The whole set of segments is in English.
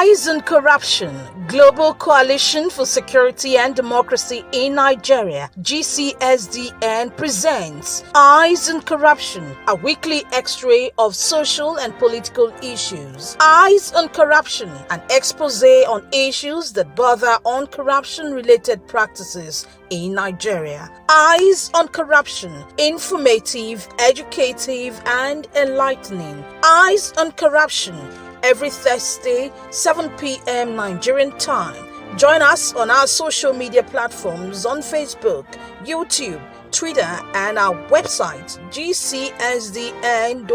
Eyes on Corruption, Global Coalition for Security and Democracy in Nigeria, GCSDN presents Eyes on Corruption, a weekly x-ray of social and political issues. Eyes on Corruption, an expose on issues that bother on corruption-related practices in Nigeria. Eyes on Corruption, informative, educative, and enlightening. Eyes on Corruption, every Thursday, 7 p.m. Nigerian time. Join us on our social media platforms on Facebook, YouTube, Twitter, and our website, gcsdn.org.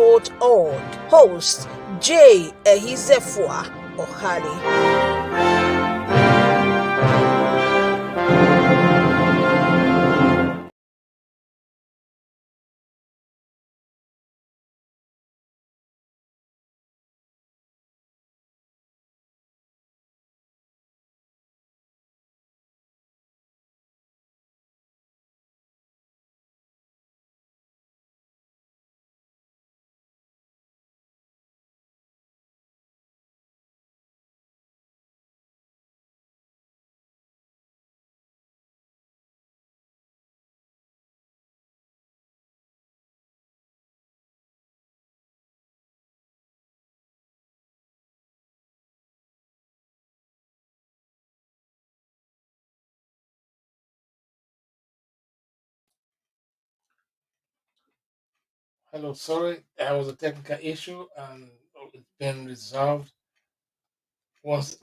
Host, J. Ehizefua Ohali. Hello, sorry, there was a technical issue and it's been resolved. Once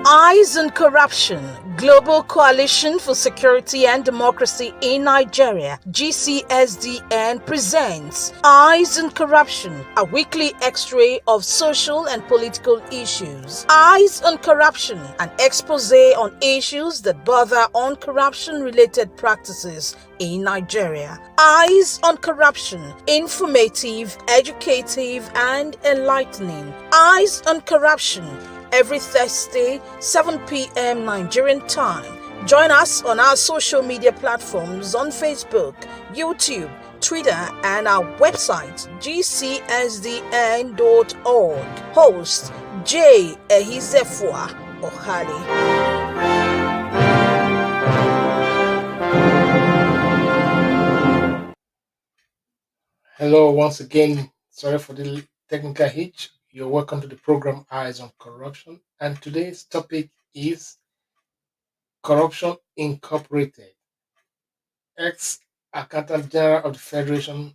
Eyes on Corruption, Global Coalition for Security and Democracy in Nigeria, GCSDN presents Eyes on Corruption, a weekly x-ray of social and political issues. Eyes on Corruption, an expose on issues that bother on corruption-related practices in Nigeria. Eyes on Corruption, informative, educative, and enlightening. Eyes on Corruption, every Thursday, 7 p.m. Nigerian time. Join us on our social media platforms on Facebook, YouTube, Twitter, and our website, gcsdn.org. Host, J. Ehizefua Ohali. hello once again. Sorry for the technical hitch. You're welcome to the program Eyes on Corruption, and today's topic is Corruption Incorporated. Ex-Accountant General of the Federation,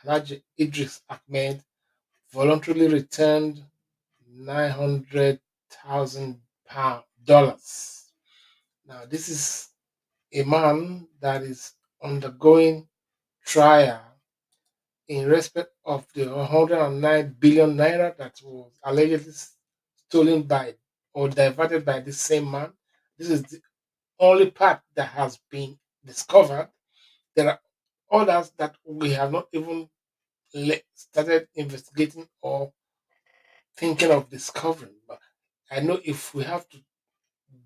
Ahmed Idris Ahmed, voluntarily returned $900,000. Now, this is a man that is undergoing trial in respect of the 109 billion naira that was allegedly stolen by or diverted by this same man. This is the only part that has been discovered. There are others that we have not even started investigating or thinking of discovering. But I know if we have to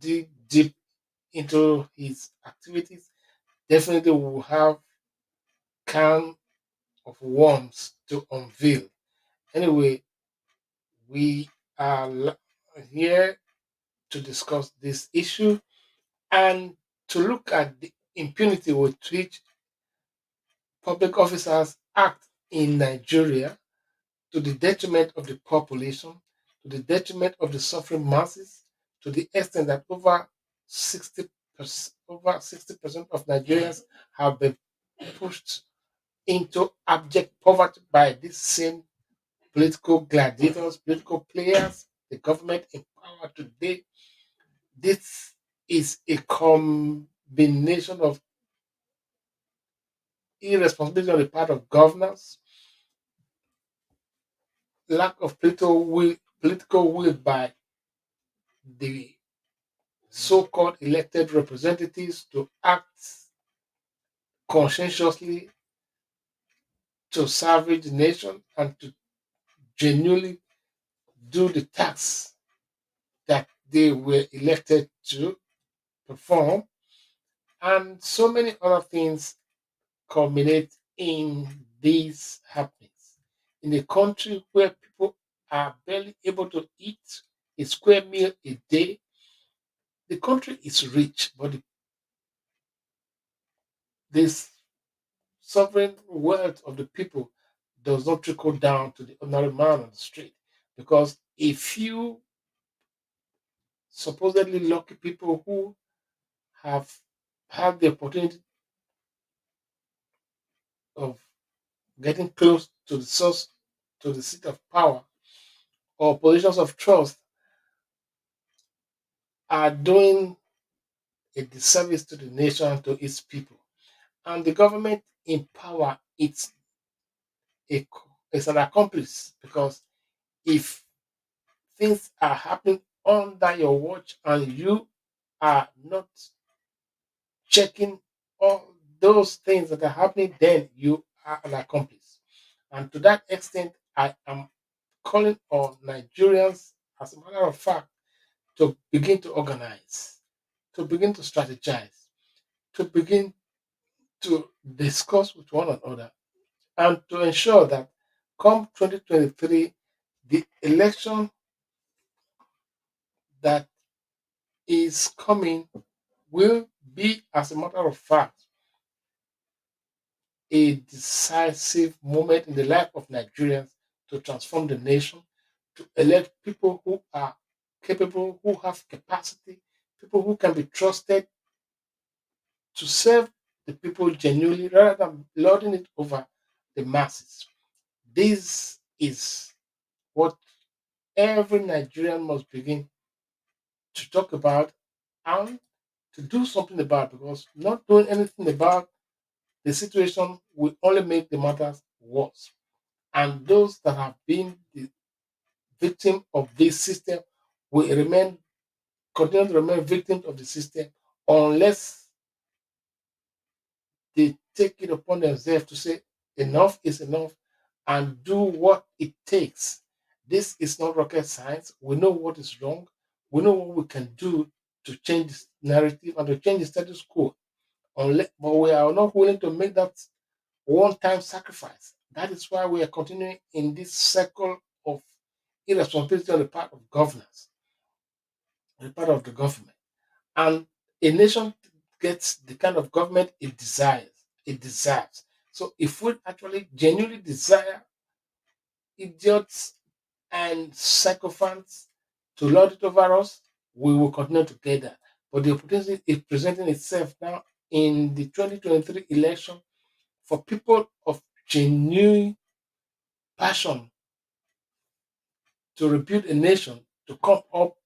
dig deep into his activities, definitely we will have can of worms to unveil. Anyway, we are here to discuss this issue and to look at the impunity with which public officers act in Nigeria to the detriment of the population, to the detriment of the suffering masses, to the extent that over 60% of Nigerians have been pushed into abject poverty by these same political gladiators, political players, the government in power today. This is a combination of irresponsibility on the part of governors, lack of political will by the so-called elected representatives to act conscientiously to salvage the nation and to genuinely do the task that they were elected to perform, and so many other things culminate in these happenings. in a country where people are barely able to eat a square meal a day. The country is rich, but this sovereign wealth of the people does not trickle down to the ordinary man on the street, because a few supposedly lucky people who have had the opportunity of getting close to the source, to the seat of power or positions of trust, are doing a disservice to the nation, to its people. And the government in power, a, it's an accomplice, because if things are happening under your watch and you are not checking all those things that are happening, then you are an accomplice. And to that extent, I am calling on Nigerians, as a matter of fact, to begin to organize, to begin to strategize, to begin to discuss with one another, and to ensure that come 2023, the election that is coming will be, as a matter of fact, a decisive moment in the life of Nigerians to transform the nation, to elect people who are capable, who have capacity, people who can be trusted to serve the people genuinely rather than lording it over the masses. This is what every Nigerian must begin to talk about and to do something about, because not doing anything about the situation will only make the matters worse. And those that have been the victim of this system will continue to remain victims of the system unless they take it upon themselves to say enough is enough and do what it takes. This is not rocket science. We know what is wrong. We know what we can do to change this narrative and to change the status quo. But we are not willing to make that one-time sacrifice. That is why we are continuing in this circle of irresponsibility on the part of governance, on the part of the government. And a nation gets the kind of government it desires, it deserves. So if we actually genuinely desire idiots and sycophants to lord it over us, we will continue together. But the opportunity is presenting itself now in the 2023 election for people of genuine passion to rebuild a nation, to come up,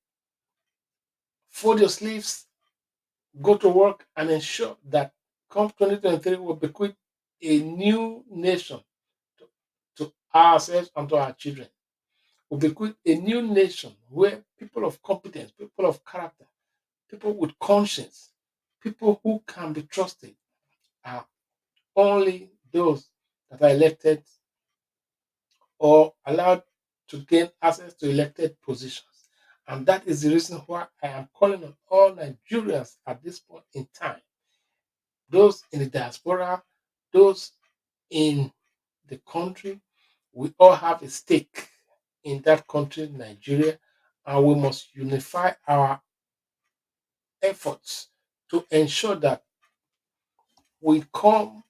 fold your sleeves, go to work, and ensure that come 2023 we'll bequeath a new nation to, to ourselves and to our children. We'll bequeath a new nation where people of competence, people of character, people with conscience, people who can be trusted are only those that are elected or allowed to gain access to elected positions. And that is the reason why I am calling on all Nigerians at this point in time, those in the diaspora, those in the country. We all have a stake in that country, Nigeria, and we must unify our efforts to ensure that we come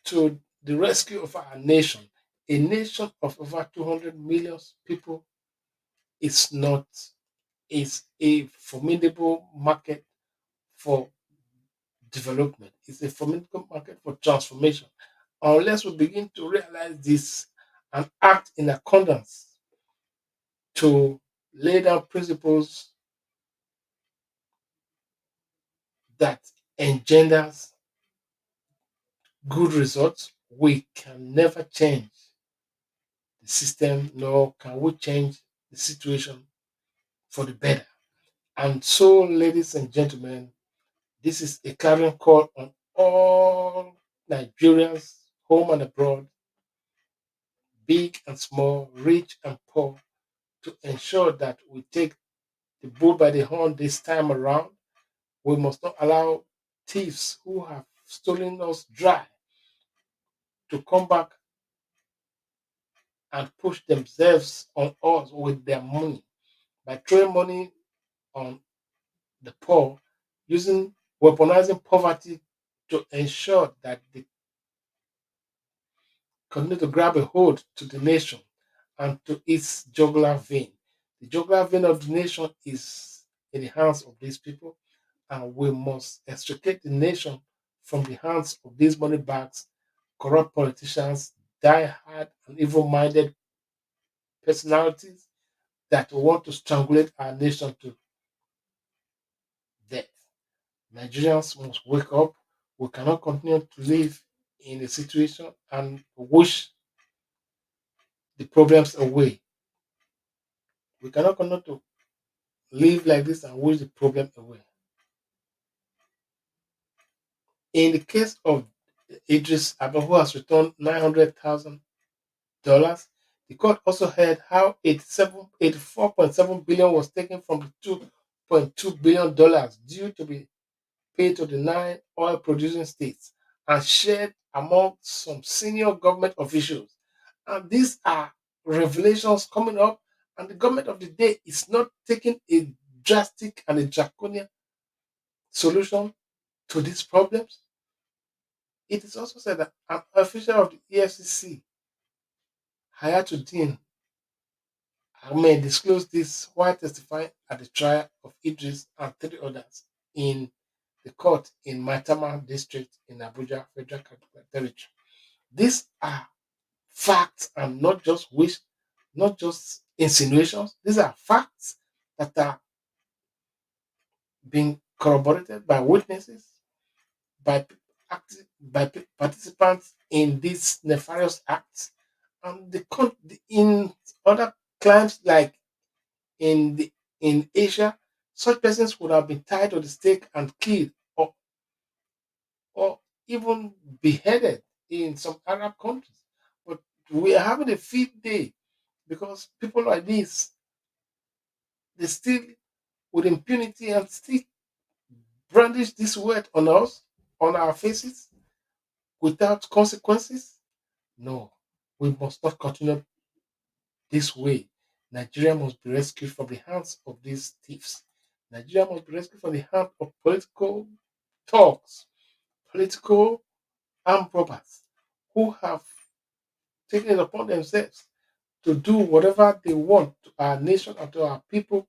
to the rescue of our nation. A nation of over 200 million people is not is a formidable market for development. It's a formidable market for transformation. Unless we begin to realize this and act in accordance to lay down principles that engenders good results, we can never change the system, nor can we change the situation for the better. And so, ladies and gentlemen, this is a clarion call on all Nigerians, home and abroad, big and small, rich and poor, to ensure that we take the bull by the horn this time around. We must not allow thieves who have stolen us dry to come back and push themselves on us with their money by throwing money on the poor, using weaponizing poverty to ensure that they continue to grab a hold to the nation and to its jugular vein. The jugular vein of the nation is in the hands of these people, and we must extricate the nation from the hands of these money bags, corrupt politicians, die-hard and evil-minded personalities that want to strangulate our nation to death. Nigerians must wake up. We cannot continue to live in a situation and wish the problems away. We cannot continue to live like this and wish the problem away. In the case of Idris Abba, who has returned $900,000, the court also heard how 84.7 billion was taken from the $2.2 billion due to be paid to the 9 oil producing states and shared among some senior government officials. And these are revelations coming up, and the government of the day is not taking a drastic and a draconian solution to these problems. It is also said that an official of the EFCC, Hayatudeen Ahmed, disclosed this while testifying at the trial of Idris and 3 others in the court in Maitama district in Abuja, Federal Capital Territory. These are facts and not just wish, not just insinuations. These are facts that are being corroborated by witnesses, by participants in these nefarious acts, and in other crimes like in the in Asia, such persons would have been tied to the stake and killed, or even beheaded in some Arab countries. But we are having a field day because people like this, they still with impunity and still brandish this word on us, on our faces, without consequences. No, we must not continue this way. Nigeria must be rescued from the hands of these thieves. Nigeria must be rescued from the hands of political thugs, political armed robbers who have taken it upon themselves to do whatever they want to our nation and to our people,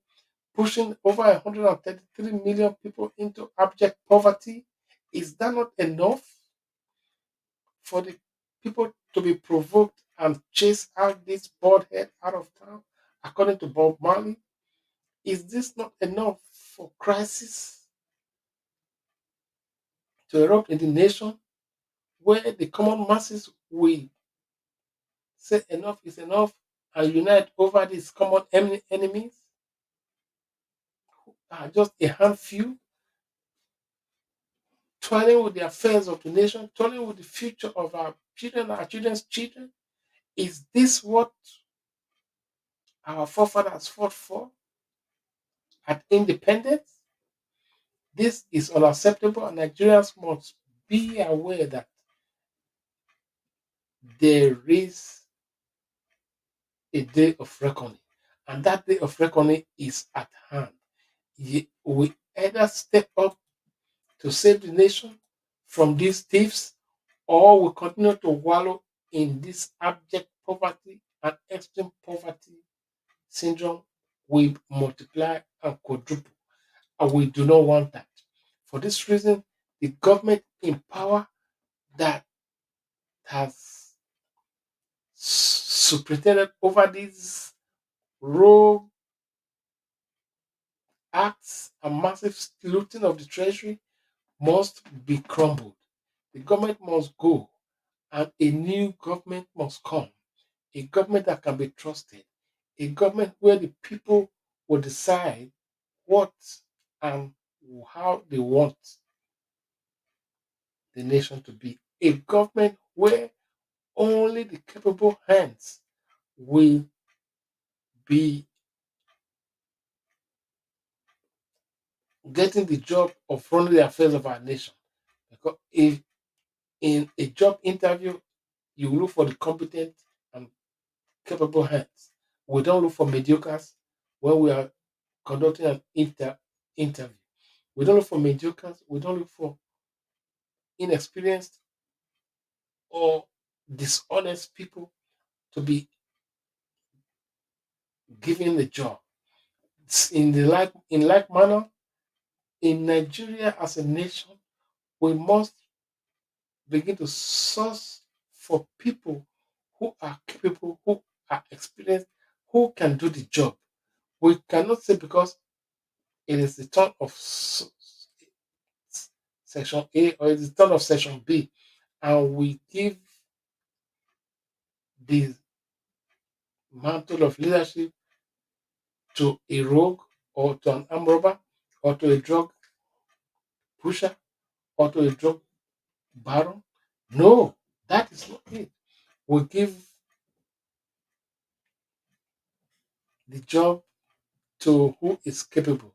pushing over 133 million people into abject poverty. Is that not enough for the people to be provoked and chase out this bald head out of town, according to Bob Marley? Is this not enough for crisis to erupt in the nation where the common masses will say enough is enough and unite over these common enemies? Are just a handful toiling with the affairs of the nation, toiling with the future of our children, our children's children? Is this what our forefathers fought for at independence? This is unacceptable, and Nigerians must be aware that there is a day of reckoning, and that day of reckoning is at hand. We either step up to save the nation from these thieves, or we continue to wallow in this abject poverty and extreme poverty syndrome. We multiply and quadruple, and we do not want that. For this reason, the government in power that has superintended over these rogue acts and massive looting of the treasury must be crumbled. The government must go, and a new government must come. A government that can be trusted. A government where the people will decide what and how they want the nation to be. A government where only the capable hands will be getting the job of running the affairs of our nation. Because if in a job interview, you look for the competent and capable hands. We don't look for mediocres when we are conducting an interview. We don't look for mediocres. We don't look for inexperienced or dishonest people to be given the job. In like manner, in Nigeria as a nation, we must begin to source for people who are capable, who are experienced, who can do the job. We cannot say because it is the turn of section A or it is the turn of section B, and we give the mantle of leadership to a rogue or to an armed robber or to a drug pusher or to a drug baron. No, that is not it. We give the job to who is capable,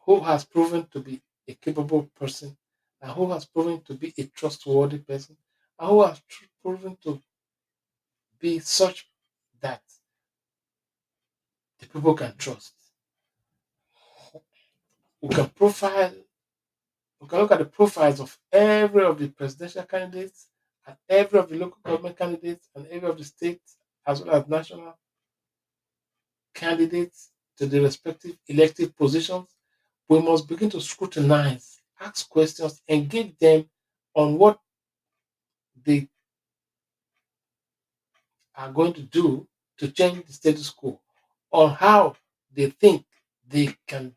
who has proven to be a capable person, and who has proven to be a trustworthy person, and who has proven to be such that the people can trust. We can profile, we can look at the profiles of every of the presidential candidates and every of the local government candidates and every of the states as well as national candidates to the respective elective positions. We must begin to scrutinize, ask questions, engage them on what they are going to do to change the status quo, on how they think they can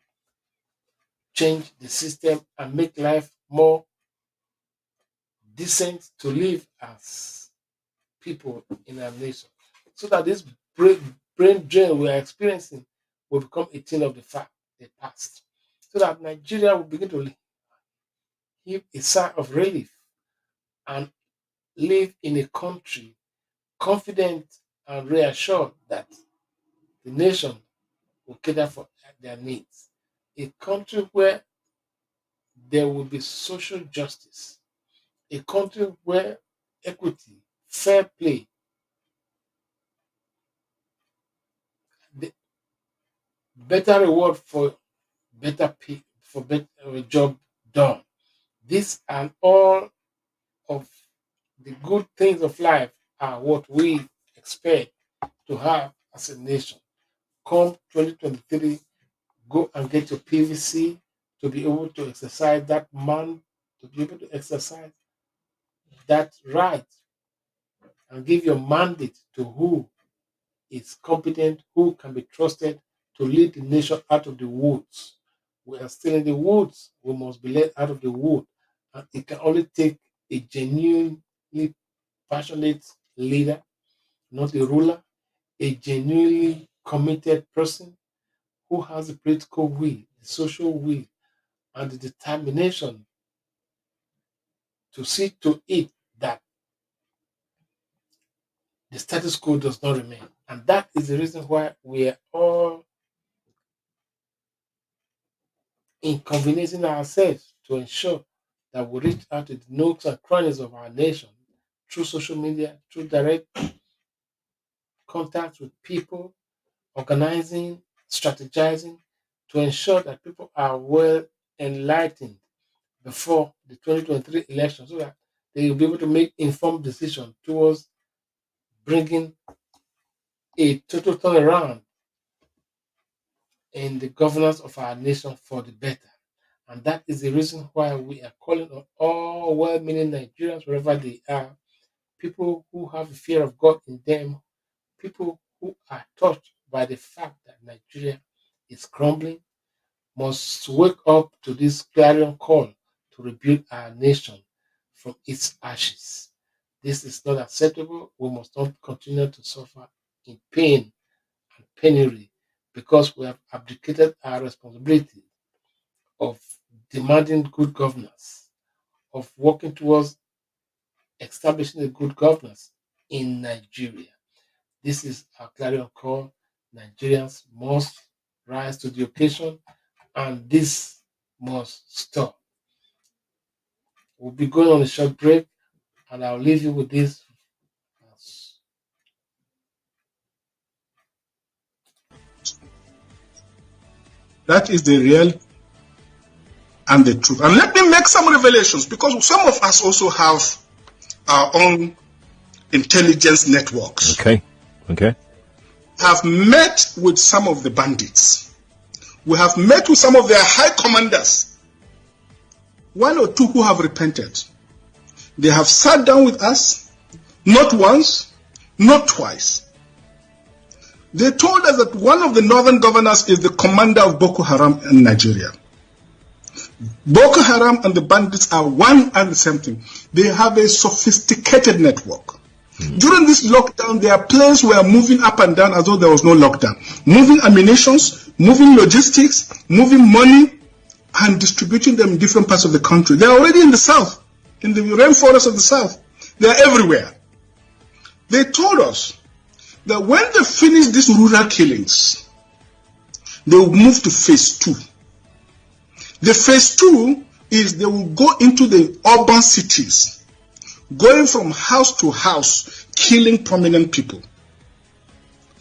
change the system and make life more decent to live as people in our nation. So that this brain drain we are experiencing will become a thing of the past. So that Nigeria will begin to give a sigh of relief and live in a country confident and reassured that the nation will cater for their needs. A country where there will be social justice, a country where equity, fair play, the better reward for better pay, for better job done. These and all of the good things of life are what we expect to have as a nation. Come 2023, go and get your PVC to be able to exercise that man, to be able to exercise that right and give your mandate to who is competent, who can be trusted to lead the nation out of the woods. We are still in the woods. We must be led out of the wood. And it can only take a genuinely passionate leader, not a ruler, a genuinely committed person who has the political will, the social will, and the determination to see to it that the status quo does not remain. And that is the reason why we are all inconveniencing ourselves to ensure that we reach out to the nooks and crannies of our nation through social media, through direct contact with people, organizing, strategizing to ensure that people are well enlightened before the 2023 election so that they will be able to make informed decisions towards bringing a total turnaround in the governance of our nation for the better. And that is the reason why we are calling on all well meaning Nigerians, wherever they are, people who have the fear of God in them, people who are touched by the fact that Nigeria is crumbling, must wake up to this clarion call to rebuild our nation from its ashes. This is not acceptable. We must not continue to suffer in pain and penury because we have abdicated our responsibility of demanding good governance, of working towards establishing a good governance in Nigeria. This is our clarion call. Nigerians must rise to the occasion, and this must stop. We'll be going on a short break, and I'll leave you with this That is the real and the truth. And let me make some revelations, because some of us also have our own intelligence networks. Okay. Have met with some of the bandits. We have met with some of their high commanders. One or two who have repented. They have sat down with us, not once, not twice. They told us that one of the northern governors is the commander of Boko Haram in Nigeria. Boko Haram and the bandits are one and the same thing. They have a sophisticated network. During this lockdown, their planes were moving up and down as though there was no lockdown. Moving ammunitions, moving logistics, moving money, and distributing them in different parts of the country. They are already in the south, in the rainforest of the south. They are everywhere. They told us that when they finish these rural killings, they will move to phase 2. The phase 2 is they will go into the urban cities, going from house to house, killing prominent people.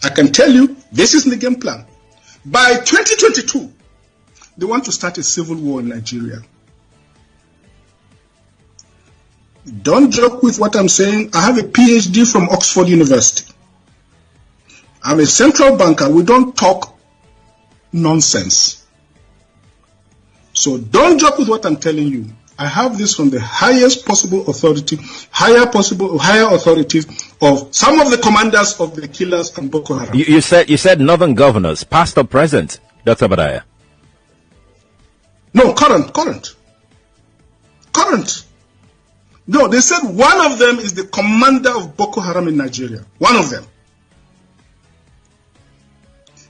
I can tell you, this is the game plan. By 2022, they want to start a civil war in Nigeria. Don't joke with what I'm saying. I have a PhD from Oxford University. I'm a central banker. We don't talk nonsense. So don't joke with what I'm telling you. I have this from the highest possible authority, higher authorities of some of the commanders of the killers and Boko Haram. You said northern governors, past or present, Dr. Badaya? No, current. No, they said one of them is the commander of Boko Haram in Nigeria. One of them.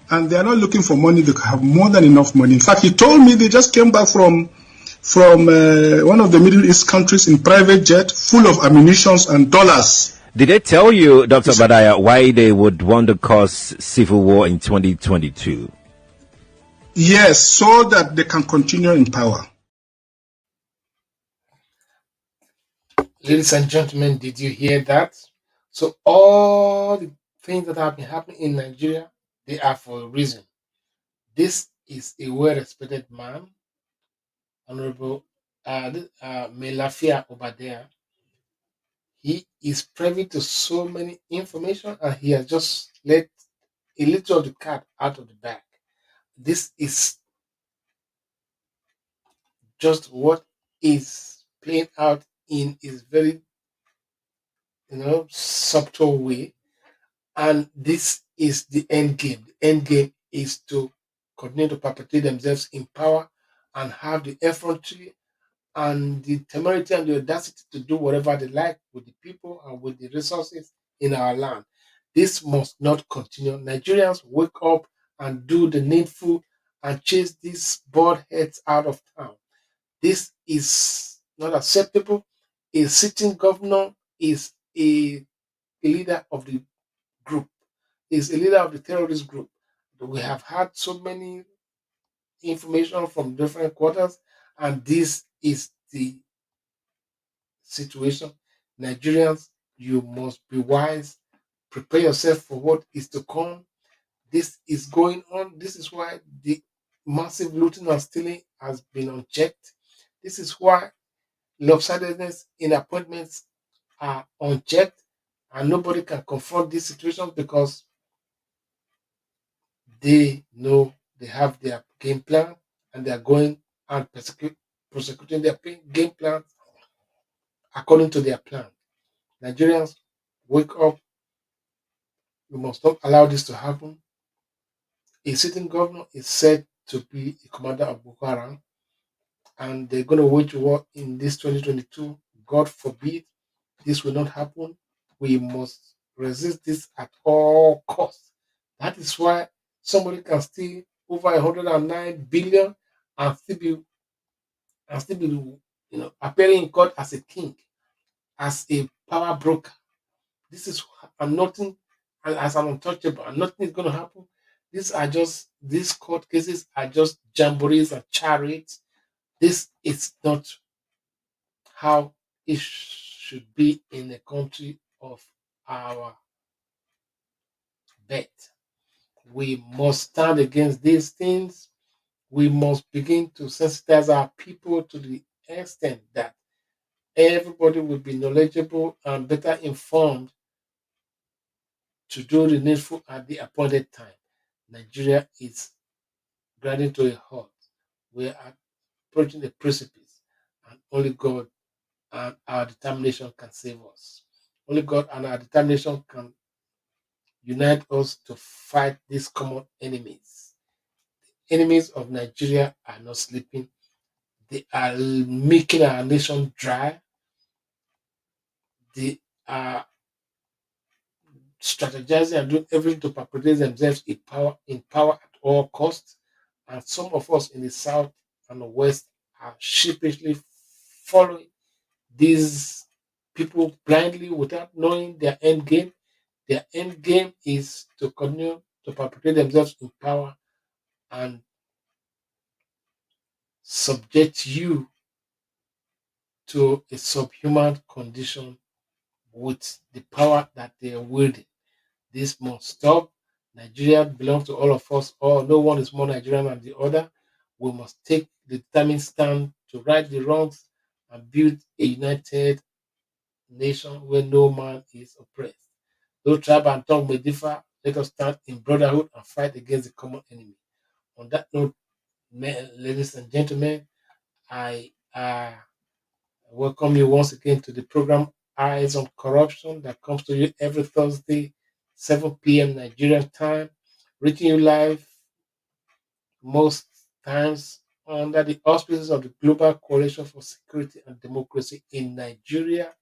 And they are not looking for money. They have more than enough money. In fact, he told me they just came back from one of the Middle East countries in private jet full of ammunitions and dollars. Did they tell you, Dr. Badaya, why they would want to cause civil war in 2022? Yes, so that they can continue in power. Ladies and gentlemen, did you hear that? So all the things that have been happening in Nigeria, they are for a reason. This is a well-respected man, Honorable Melafia Obadea. He is privy to so many information, and he has just let a little of the cat out of the bag. This is just what is playing out in his very subtle way, and this is the end game. The end game is to continue to perpetuate themselves in power and have the effrontery and the temerity and the audacity to do whatever they like with the people and with the resources in our land. This must not continue. Nigerians, wake up and do the needful and chase these bald heads out of town. This is not acceptable. A sitting governor is a leader of the group, is a leader of the terrorist group. We have had so many information from different quarters, and this is the situation. Nigerians, you must be wise. Prepare yourself for what is to come. This is going on. This is why the massive looting and stealing has been unchecked. This is why lopsidedness in appointments are unchecked, and nobody can confront these situations because they know they have their game plan and they are going and prosecuting their game plan according to their plan. Nigerians, wake up. We must not allow this to happen. A sitting governor is said to be a commander of Boko Haram, and they're going to wage war in this 2022. God forbid this will not happen. We must resist this at all costs. That is why somebody can steal over 109 billion and still be appearing in court as a king, as a power broker. This is and nothing, and as an untouchable, and nothing is going to happen. These court cases are just jamborees and chariots. This is not how it should be in a country of our birth. We must stand against these things. we must begin to sensitize our people to the extent that everybody will be knowledgeable and better informed to do the needful at the appointed time. Nigeria is grinding to a halt. We are approaching the precipice, and only God and our determination can save us. Only God and our determination can unite us to fight these common enemies. Enemies of Nigeria are not sleeping. They are making our nation dry. They are strategizing and doing everything to perpetuate themselves in power at all costs. And some of us in the south and the west are sheepishly following these people blindly without knowing their end game. Their end game is to continue to perpetuate themselves in power and subject you to a subhuman condition with the power that they are wielding. This must stop. Nigeria belongs to all of us. No one is more Nigerian than the other. We must take the determined stand to right the wrongs and build a united nation where no man is oppressed. Though tribe and tongue may differ, let us stand in brotherhood and fight against the common enemy. On that note, ladies and gentlemen, I welcome you once again to the program Eyes on Corruption that comes to you every Thursday, 7 p.m. Nigerian time, reaching you live most times under the auspices of the Global Coalition for Security and Democracy in Nigeria,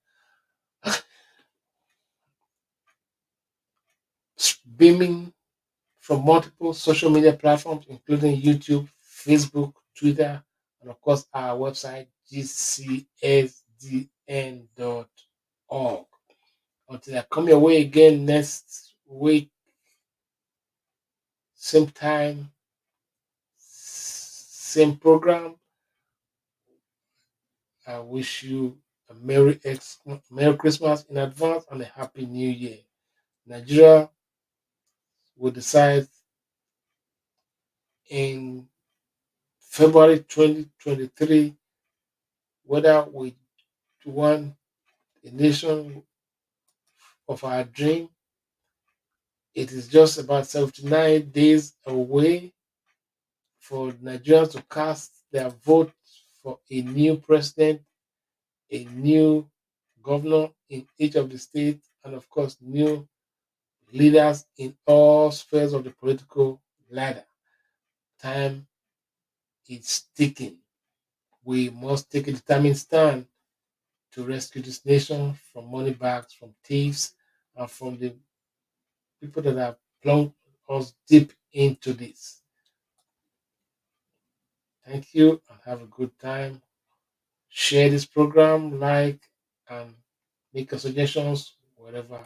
beaming from multiple social media platforms, including YouTube, Facebook, Twitter, and of course our website, gcsdn.org. Until I come your way again next week, same time, same program, I wish you a Merry Christmas in advance and a Happy New Year. Nigeria will decide in February 2023 whether we want a nation of our dream. It is just about 79 days away for Nigerians to cast their vote for a new president, a new governor in each of the states, and of course, new leaders in all spheres of the political ladder. Time is ticking. We must take a determined stand to rescue this nation from money bags, from thieves, and from the people that have plunged us deep into this. Thank you and have a good time. Share this program, like, and make your suggestions, whatever.